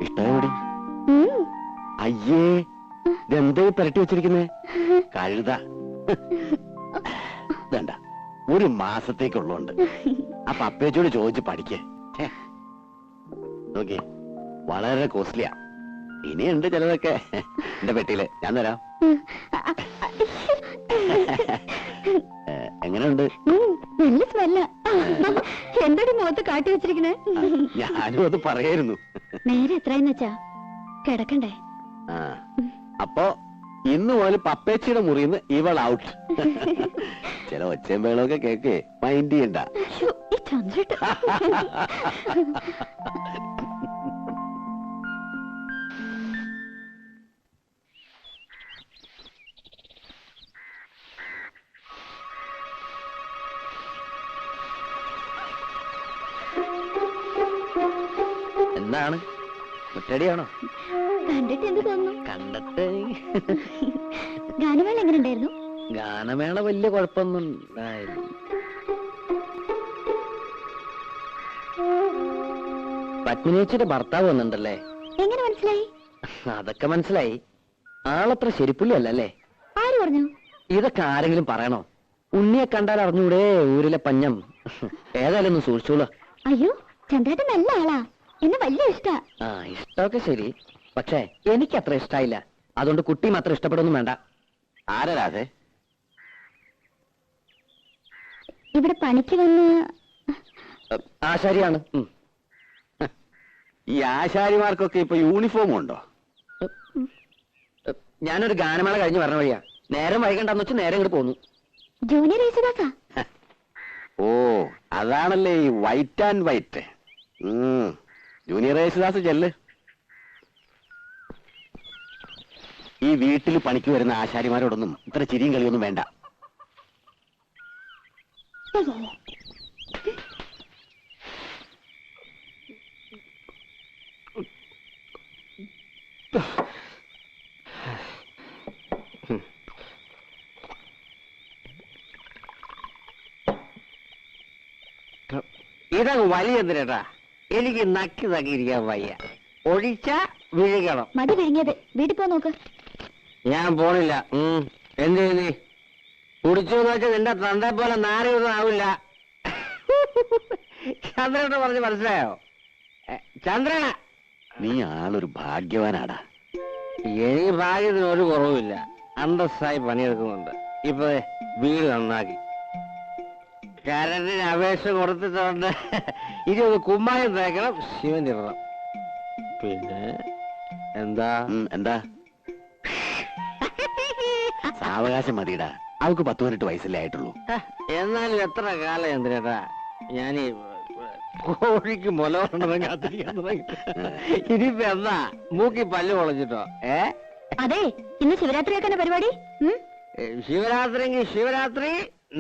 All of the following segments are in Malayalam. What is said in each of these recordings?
ഇഷ്ടയോടി? അയ്യേ, ഇതെന്താ പുരട്ടി വെച്ചിരിക്കുന്നേ? കഴുത. വേണ്ട, ഒരു മാസത്തേക്കുള്ളതുണ്ട്. അപ്പൊ അപ്പേച്ചോട് ചോദിച്ച് പഠിക്കേ. നോക്കി, വളരെ കോസ്റ്റ്ലിയാ. ഇനിയുണ്ട് ചിലതൊക്കെ എന്റെ പെട്ടിയില്, ഞാൻ തരാം. എങ്ങനെയുണ്ട്? നല്ല സ്മെല്ല. എന്താണ് മുഖത്ത് കാട്ടി വെച്ചിരിക്കണേ? ഞാനും അത് പറയായിരുന്നു. നേരെ എത്രയെന്ന് വെച്ചാ കിടക്കണ്ടേ? അപ്പൊ ഇന്ന് മുതൽ പപ്പേച്ചിയുടെ മുറിന്ന് ഇവൾ ഔട്ട്. ചില ഒച്ചയും വേളൊക്കെ കേക്ക്, മൈൻഡ് ചെയ്യണ്ട. എന്താണ്, മുറ്റടിയാണോ? കണ്ടിട്ട് എന്ത് തോന്നുന്നു? കണ്ടിട്ട് ഗാനമേള എങ്ങനെ ഉണ്ടായിരുന്നു? ഗാനമേള വലിയ കുഴപ്പമൊന്നും ഉണ്ടായില്ല. പത്മിനിയുടെ ഭർത്താവ് വന്നിട്ടുണ്ടല്ലേ? എങ്ങനെ മനസ്സിലായി? അതൊക്കെ മനസ്സിലായി. ആളത്ര ശരിപ്പുള്ളി അല്ലല്ലേ? ആര് പറഞ്ഞു? ഇതൊക്കെ ആരെങ്കിലും പറയണോ? ഉണ്ണിയെ കണ്ടാൽ അറിഞ്ഞൂടെ ഊരിലെ പഞ്ഞം. ഏതായാലും ഒന്ന് സൂക്ഷിച്ചോളൂ. അയ്യോ, ചന്ദ്രേട്ടൻ നല്ല ആളാ, എന്നെ വലിയ ഇഷ്ടാ. ഇഷ്ടമൊക്കെ ശരി, പക്ഷേ എനിക്ക് അത്ര ഇഷ്ടായില്ല. അതുകൊണ്ട് കുട്ടിയും അത്ര ഇഷ്ടപ്പെടുന്നു വേണ്ട. ആരാതെ? ഇവിടെ പണിക്ക് വന്ന് ആശാരിയാണ്. ഈ ആശാരിമാർക്കൊക്കെ ഇപ്പൊ യൂണിഫോം ഉണ്ടോ? ഞാനൊരു ഗാനമേള കഴിഞ്ഞ് പറഞ്ഞ വഴിയാ. നേരം വൈകണ്ടെന്ന് വെച്ച് നേരം ഇങ്ങോട്ട് പോന്നു. ജൂനിയർ യേശുദാസാ? ഓ, അതാണല്ലേ ഈ white and white. Junior Yesudas ചെല്ല്. ഈ വീട്ടിൽ പണിക്ക് വരുന്ന ആശാരിമാരോടൊന്നും ഇത്ര ചിരിയും കളിയൊന്നും വേണ്ട. ഇതങ്ങ് വലിയ എന്തിനാ? എനിക്ക് നക്കി നക്കിയിരിക്കാൻ വയ്യ. ഒഴിച്ച വിഴുകണം. മതി വിഴുങ്ങിയത്. വീട്ടിൽ പോ നോക്ക്. ഞാൻ പോണില്ല. എന്ത് നീ കുടിച്ചു വെച്ചാൽ നിന്റെ തന്റെ പോലെ നാരൊന്നും ആവില്ല. ചന്ദ്രനോട് പറഞ്ഞ് മനസ്സിലായോ? ചന്ദ്രന, നീ ആളൊരു ഭാഗ്യവാനാടാ. എനിക്ക് ഭാഗ്യത്തിന് ഒരു കുറവുമില്ല. അന്തസ്സായി പണിയെടുക്കുന്നുണ്ട്. ഇപ്പൊ വീട് നന്നാക്കി കരണ്ടിന് അപേക്ഷ കൊടുത്തിട്ടുണ്ട്. ഇനി ഒന്ന് കുമ്മായം തേക്കണം, ശിവൻ ഇടണം. പിന്നെ എന്താ എന്താ സാവകാശം മതിയിടാ. അവക്ക് 10-18 വയസ്സല്ലേ ആയിട്ടുള്ളൂ. എന്നാലും എത്ര കാലം എന്തിനാ ഞാനീ കോഴിക്ക് മുല കൊണ്ടതും കാത്തിരിക്കാൻ തുടങ്ങി. ഇനിയിപ്പോ എന്താ മൂക്കി പല്ല് പൊളച്ചിട്ടോ? അതെ, ഇന്ന് ശിവരാത്രി ആക്കാന പരിപാടി. ശിവരാത്രിയെങ്കിൽ ശിവരാത്രി,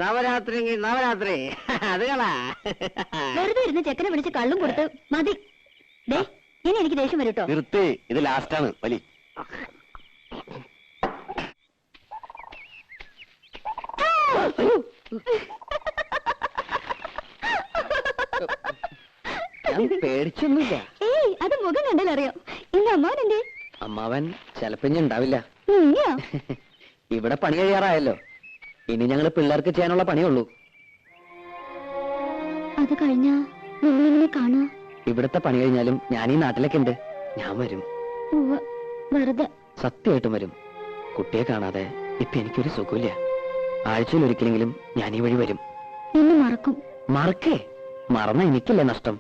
നവരാത്രിയെങ്കിൽ നവരാത്രി. അത് കളാ. വെറുതെ ഇരുന്ന് ചെക്കനെ വിളിച്ച് കള്ളും കൊടുത്ത് മതി. ഇനി എനിക്ക് ദേഷ്യം വരും കേട്ടോ. നിർത്തി, ഇത് ലാസ്റ്റാണ് വലി. പേടിച്ചൊന്നുമില്ല. ഏയ്, അത് മുഖം കണ്ടാലറിയാം. ഇന്ന് അമ്മാവൻ എന്തേ? അമ്മാവൻ ചിലപ്പോ ഇനി ഉണ്ടാവില്ല. ഇവിടെ പണി കഴിയാറായല്ലോ. ഇനി ഞങ്ങള് പിള്ളേർക്ക് ചെയ്യാനുള്ള പണിയുള്ളൂ. അത് കഴിഞ്ഞാ നിങ്ങളെങ്ങനെ കാണാ? ഇവിടത്തെ പണി കഴിഞ്ഞാലും ഞാൻ ഈ നാട്ടിലൊക്കെ ഉണ്ട്. ഞാൻ വരും. വെറുതെ. സത്യമായിട്ടും വരും. കുട്ടിയെ കാണാതെ ഇപ്പൊ എനിക്കൊരു സുഖമില്ല. ആഴ്ചയിൽ ഒരിക്കലെങ്കിലും ഞാൻ ഈ വഴി വരും. എന്നെ മറക്കും? മറക്കേ? മറന്ന എനിക്കല്ലേ നഷ്ടം.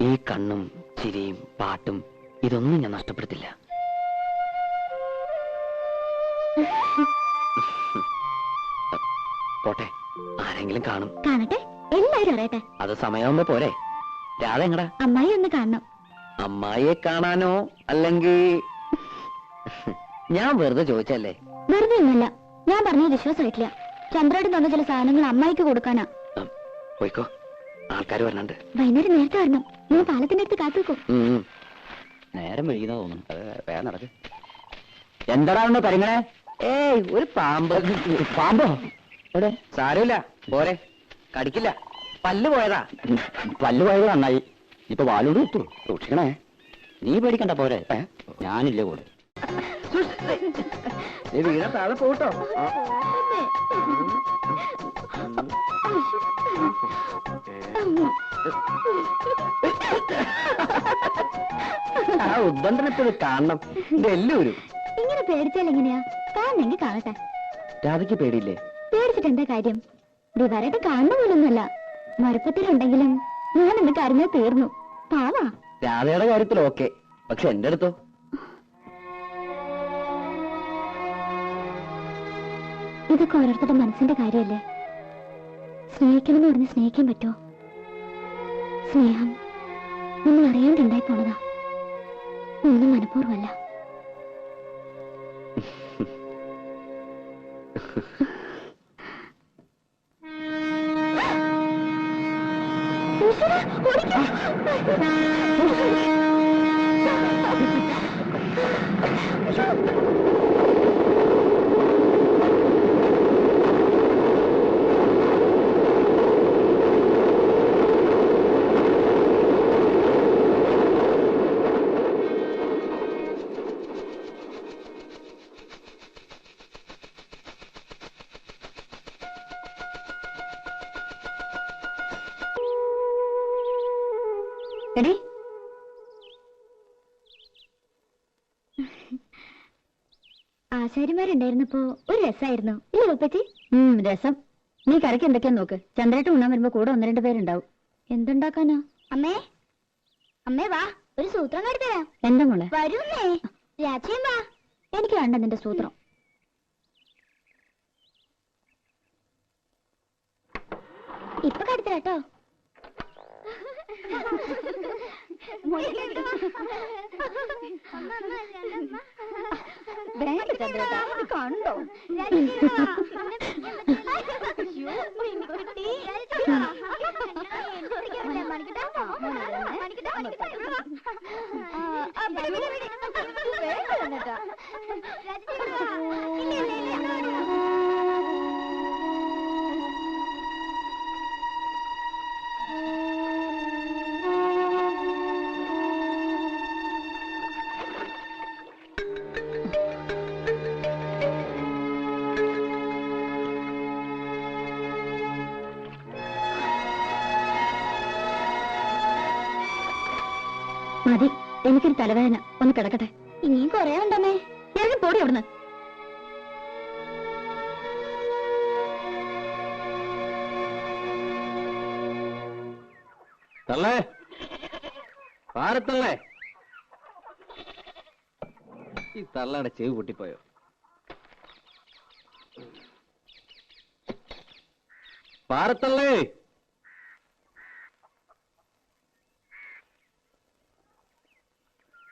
ഈ കണ്ണും ചിരിയും പാട്ടും ഇതൊന്നും ഞാൻ നഷ്ടപ്പെടുത്തില്ല. പോട്ടെ, ആരെങ്കിലും കാണും. കാണട്ടെ, എല്ലാരും അറിയട്ടെ. അത് സമയമാകുമ്പോ പോരെ. രാധ എങ്ങടാ? അമ്മായി ഒന്ന് കാണണം. അമ്മായിയെ കാണാനോ? അല്ലെങ്കിൽ ഞാൻ വെറുതെ ചോദിച്ചല്ലേ? വെറുതെ ഒന്നുമില്ല. ഞാൻ പറഞ്ഞത് വിശ്വാസമായിട്ടില്ല. ചന്ദ്രേട്ടൻ തന്ന ചില സാധനങ്ങൾ അമ്മായിക്ക് കൊടുക്കാനാ. പോയിക്കോ, ആൾക്കാർ വരണുണ്ട്. വൈകുന്നേരം നേരത്തെ വരണം. ഞാൻ പാലത്തിന്റെ അടുത്ത് കാത്തുവെക്കും. നേരം വൈകുന്ന തോന്നുന്നു. അത് വേഗം നടക്ക്. എന്താടാ പരിങ്ങളെ? ഏയ്, ഒരു പാമ്പ്. പാമ്പോ? എവിടെ? സാരമില്ല, പോരെ, കടിക്കില്ല. പല്ല് പോയതാ. പല്ല് പോയത് നന്നായി. ഇപ്പൊ വാലോട് കിട്ടു. സൂക്ഷിക്കണേ. നീ പേടിക്കണ്ട പോരെ, ഞാനില്ലേ കൂടെ. നീ വീണ താഴെ പോട്ടോ. ആ ഉദ്ബന്ധനത്തിൽ കാണണം എല്ലാവരും. ഇങ്ങനെ പേടിച്ചാൽ എങ്ങനെയാ? കാണണമെങ്കിൽ കാണട്ടെ. രാധയ്ക്ക് പേടിയില്ലേ? പേടിച്ചിട്ട് എന്താ കാര്യം? ദിവാരായിട്ട് കാണുന്ന പോലൊന്നുമല്ല. മറുപ്പത്തിലുണ്ടെങ്കിലും ഞാൻ ഇന്ന് കരഞ്ഞേ തീർന്നു. പാവാ. രാധയുടെ കാര്യത്തിൽ ഓക്കെ, പക്ഷെ എന്റെ അടുത്തോ? ഇതൊക്കെ ഓരോരുത്തരുടെ മനസ്സിന്റെ കാര്യമല്ലേ. സ്നേഹിക്കണമെന്ന് പറഞ്ഞ് സ്നേഹിക്കാൻ പറ്റുമോ? സ്നേഹം നമ്മൾ അറിയാണ്ടുണ്ടായി പോണതാ, ഒന്നും മനഃപൂർവ്വമല്ല. എടി, ആശാരിമാരുണ്ടായിരുന്നപ്പോ ഒരു രസമായിരുന്നു ഇല്ല ഉപ്പച്ചി? രസം. നീ കറിക്ക് എന്തൊക്കെയാ നോക്ക്. ചന്ദ്രേട്ട് ഉണ്ണാൻ വരുമ്പോ കൂടെ 1-2 പേരുണ്ടാവും. എന്തുണ്ടാക്കാനാ? അമ്മേ, അമ്മേ വാ, ഒരു സൂത്രം കാട്ടിത്തരാം. എന്താ മോളെ? വരുന്നേ രാത്രിയും വാ. എനിക്ക് വേണ്ട നിന്റെ സൂത്രം. ഇപ്പൊ കാട്ടിത്തരാട്ടോ. കണ്ടോ മതി, എനിക്കൊരു തലവേദന. ഒന്ന് കിടക്കട്ടെ. ഇനിയും കൊറേ ഉണ്ടമ്മേ. ഇറങ്ങി പോടി അവിടുന്ന്. തള്ളേ, പാരത്തള്ളേ. ഈ തള്ളയുടെ ചെവി പൊട്ടിപ്പോയോ? പാരത്തള്ളേ.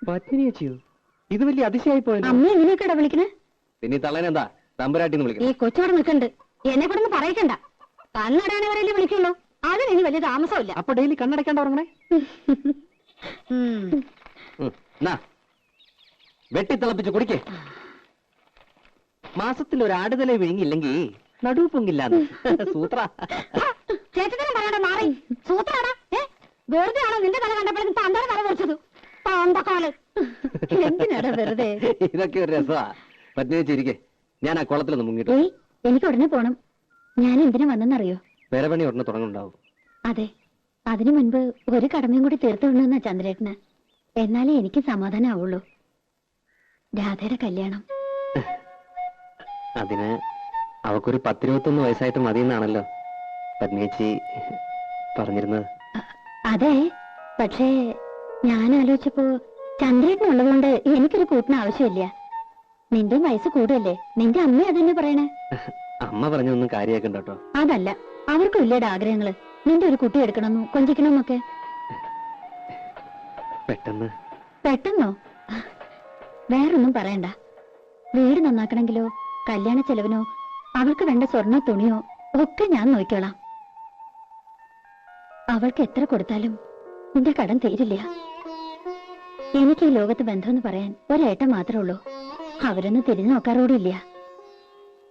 പത്നിയോ? ഇത് വലിയ അതിശയായി പോയത്. അമ്മ എങ്ങനെയൊക്കെയാ വിളിക്കണേ? പിന്നെ ഈ തള്ളേനെന്താ തമ്പുരാട്ടിന്ന് വിളിക്കണം? ഈ കൊച്ചോടെ നിൽക്കണ്ട്. എന്നെ കൂടെ ഒന്ന് പറയിക്കണ്ട. കണ്ണടയാനെ വരെയല്ലേ വിളിക്കുള്ളൂ. അതിന് ഇനി വലിയ താമസമില്ല. അപ്പൊ ഡെയിലി കണ്ണടയ്ക്കാണ്ട് ഉറങ്ങണേ. വെട്ടിത്തിളപ്പിച്ച് കുടിക്കേ. മാസത്തിൽ ഒരു ആടുതല വിഴുങ്ങിയില്ലെങ്കിൽ നടുവ് പൊങ്ങില്ലാന്ന് സൂത്ര. ചേട്ടത്തിനും പറയണ്ട മാറി. സൂത്രാടാ. വെറുതെ ആണോ നിന്റെ തല കണ്ടപ്പോഴേക്കും തന്റെ തല പൊറിച്ചത്? എന്തിനാടാ വെറുതെ? ഇതൊക്കെ ഒരു രസമാ. പത്നി വെച്ചിരിക്കെ, ഞാൻ ആ കുളത്തിലൊന്ന് മുങ്ങിട്ടു. എനിക്ക് ഉടനെ പോണം. ഞാൻ എന്തിനാ വന്നെന്നറിയോ? വേറെ പണി ഉടനെ തുടങ്ങുന്നുണ്ടാവും. അതെ, അതിനു മുൻപ് ഒരു കടമയും കൂടി തീർത്തുവിടണമെന്നാ ചന്ദ്രേട്ടന്. എന്നാലേ എനിക്ക് സമാധാനം ആവുള്ളൂ. രാധയുടെ കല്യാണം. അതിന് അവക്കൊരു 10-21 വയസ്സായിട്ട് മതിയെന്നാണല്ലോ പത്നിയേച്ചി പറഞ്ഞിരുന്നത്. അതെ, പക്ഷേ ഞാൻ ആലോചിച്ചപ്പോ ചന്ദ്രേട്ടനുള്ളതുകൊണ്ട് എനിക്കൊരു കൂട്ടിന് ആവശ്യമില്ല. നിന്റെ വയസ്സ് കൂടുമല്ലേ? നിന്റെ അമ്മ അതന്നെ പറയണേ. അമ്മ പറഞ്ഞൊന്നും കാര്യമാക്കണ്ട കേട്ടോ. അതല്ല, അവർക്കും ഇല്ലേടെ ആഗ്രഹങ്ങള്. നിന്റെ ഒരു കുട്ടി എടുക്കണമെന്നും കൊഞ്ചിക്കണമെന്നൊക്കെ. പെട്ടെന്നോ? വേറൊന്നും പറയണ്ട. വീട് നന്നാക്കണമെങ്കിലോ കല്യാണ ചെലവിനോ അവൾക്ക് വേണ്ട സ്വർണ്ണ തുണിയോ ഒക്കെ ഞാൻ നോക്കിക്കോളാം. അവൾക്ക് എത്ര കൊടുത്താലും നിന്റെ കടം തീരില്ല. എനിക്ക് ഈ ലോകത്ത് ബന്ധമെന്ന് പറയാൻ ഒരേട്ടൻ മാത്രമേ ഉള്ളൂ. അവരൊന്നും തിരിഞ്ഞു നോക്കാറോടില്ല.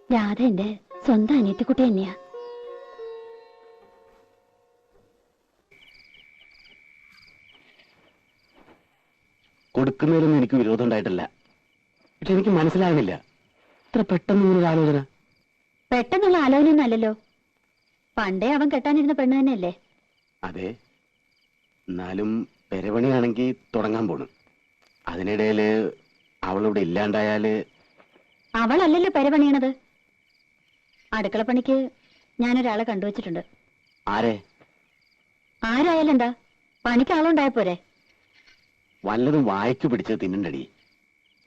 രാധ എന്റെ സ്വന്തം അനിയത്തിക്കുട്ടി തന്നെയാ. വെക്കുന്നതിലൊന്നും എനിക്ക് വിരോധം ഉണ്ടായിട്ടില്ല. പക്ഷെ എനിക്ക് മനസ്സിലാകുന്നില്ല, ഇത്ര പെട്ടെന്ന് ഇങ്ങനൊരു ആലോചന. പെട്ടെന്നുള്ള ആലോചനയൊന്നും അല്ലല്ലോ. പണ്ടേ അവൻ കെട്ടാനിരുന്ന പെണ്ണ് തന്നെയല്ലേ? അതെ, എന്നാലും പെരപണിയാണെങ്കിൽ തുടങ്ങാൻ പോണു. അതിനിടയില് അവളിവിടെ ഇല്ലാണ്ടായാല്. അവളല്ലല്ലോ പെരപണിയണത്. അടുക്കളപ്പണിക്ക് ഞാനൊരാളെ കണ്ടുവച്ചിട്ടുണ്ട്. ആരെ? ആരായാലും എന്താ, പണിക്ക് ആളുണ്ടായ പോരെ? വല്ലതും വായിച്ചു പിടിച്ചത് തിന്നണ്ടടി.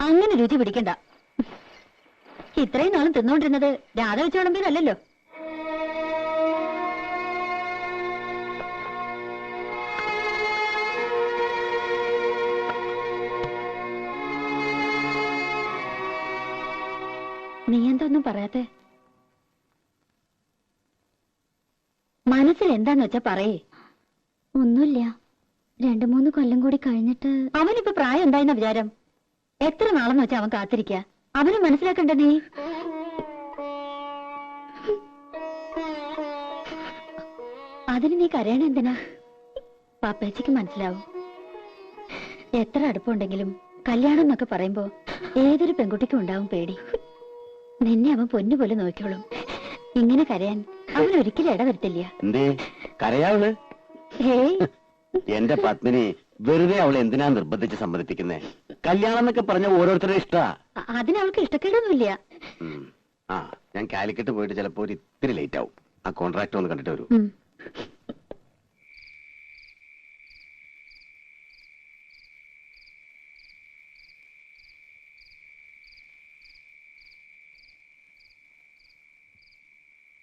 അങ്ങനെ രുചി പിടിക്കണ്ട. ഇത്രയും നാളും തിന്നോണ്ടിരുന്നത് രാധ വെച്ച് വിളമ്പിയതല്ലോ. നീ എന്തൊന്നും പറയാത്തെ? മനസ്സിൽ എന്താന്ന് വെച്ചാ പറയേ. ഒന്നുമില്ല, 2-3 കൊല്ലം കൂടി കഴിഞ്ഞിട്ട്. അവനിപ്പോ പ്രായം എന്തായെന്ന വിചാരം? എത്ര നാളെന്ന് വെച്ചാ അവൻ കാത്തിരിക്ക? അവന് മനസ്സിലാക്കണ്ട നീ? അതിന് നീ കരയണ എന്തിനാ? പാപ്പേച്ചിക്ക് മനസ്സിലാവും. എത്ര അടുപ്പുണ്ടെങ്കിലും കല്യാണം എന്നൊക്കെ പറയുമ്പോ ഏതൊരു പെൺകുട്ടിക്കും ഉണ്ടാവും പേടി. നിന്നെ അവൻ പൊന്നുപോലെ നോക്കിയോളും. ഇങ്ങനെ കരയാൻ അവൻ ഒരിക്കലും ഇടവരുത്തില്ല. എന്തേ കരയാവള്? ഹേയ്, എന്റെ പത്മിനി വെറുതെ അവളെ എന്തിനാ നിർബന്ധിച്ച് സമ്മതിപ്പിക്കുന്നേ? കല്യാണം എന്നൊക്കെ പറഞ്ഞ ഓരോരുത്തരുടെ ഇഷ്ടാ. അതിനവൾക്ക് ഇഷ്ടക്കേടൊന്നുമില്ല. ആ, ഞാൻ കാലിക്കറ്റ് പോയിട്ട് ചിലപ്പോ ഒരു ഇത്തിരി ലേറ്റ് ആവും. ആ കോൺട്രാക്ട് ഒന്ന് കണ്ടിട്ട് വരൂ.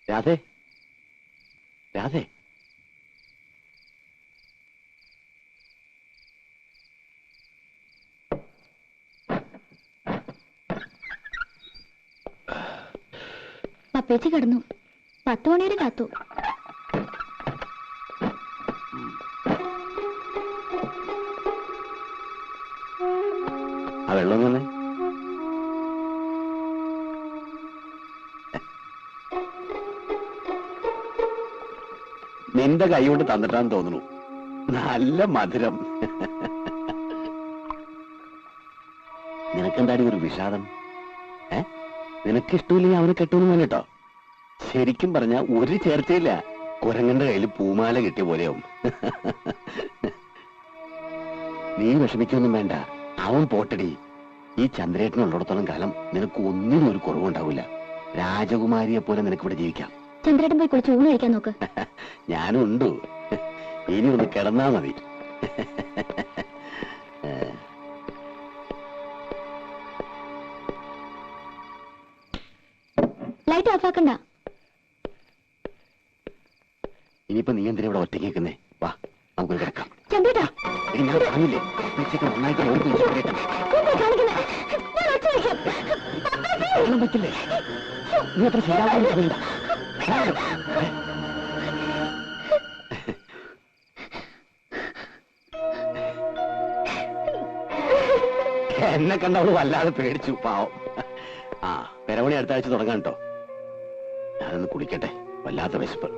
രാധേ, രാധേ, പപ്പേച്ചി കിടന്നു. 10 മണി വരെ കാത്തു. ആ വെള്ളം തന്നെ. നിന്റെ കൈ കൊണ്ട് തന്നിട്ടാന്ന് തോന്നുന്നു. നല്ല മധുരം. നിനക്കെന്താടി ഒരു വിഷാദം? നിനക്കിഷ്ടമില്ലെങ്കിൽ അവനെ കെട്ടൊന്നും വേണട്ടോ. ശരിക്കും പറഞ്ഞ ഒരു ചേർച്ചയില്ല. കുരങ്ങന്റെ കയ്യിൽ പൂമാല കിട്ടിയ പോലെയാവും. നീ വിഷമിക്കൊന്നും വേണ്ട, അവൻ പോട്ടടി. ഈ ചന്ദ്രേട്ടനുള്ളിടത്തോളം കാലം നിനക്ക് ഒന്നിനും ഒരു കുറവുണ്ടാവില്ല. രാജകുമാരിയെ പോലെ നിനക്ക് ഇവിടെ ജീവിക്കാം. ചന്ദ്രേട്ടൻ പോയി കുളിച്ച് ഊണ് കഴിക്കാൻ നോക്ക്. ഞാനും ഉണ്ട്. ഇനി ഒന്ന് കിടന്നാ മതി. ലൈറ്റ് ഓഫാക്കണ്ട. ഇനിയിപ്പോ നീ എന്തിനാ ഇവിടെ ഒറ്റയ്ക്ക് നിൽക്കുന്നേ? വാ, നമുക്ക് കിടക്കാം. ചന്ദ്രേട്ടാ, ഞാൻ പറഞ്ഞില്ലേ ഉച്ചയ്ക്ക് നന്നായിട്ട് പറ്റില്ലേ? നീ അത്ര ശരിയാവുന്നില്ല. എന്നെ കണ്ടവള് വല്ലാതെ പേടിച്ചു, പാവം. ആ, പെരവണി അടുത്ത ആഴ്ച തുടങ്ങാൻ കേട്ടോ. ഞാനൊന്ന് കുടിക്കട്ടെ, വല്ലാത്ത വിശപ്പ്.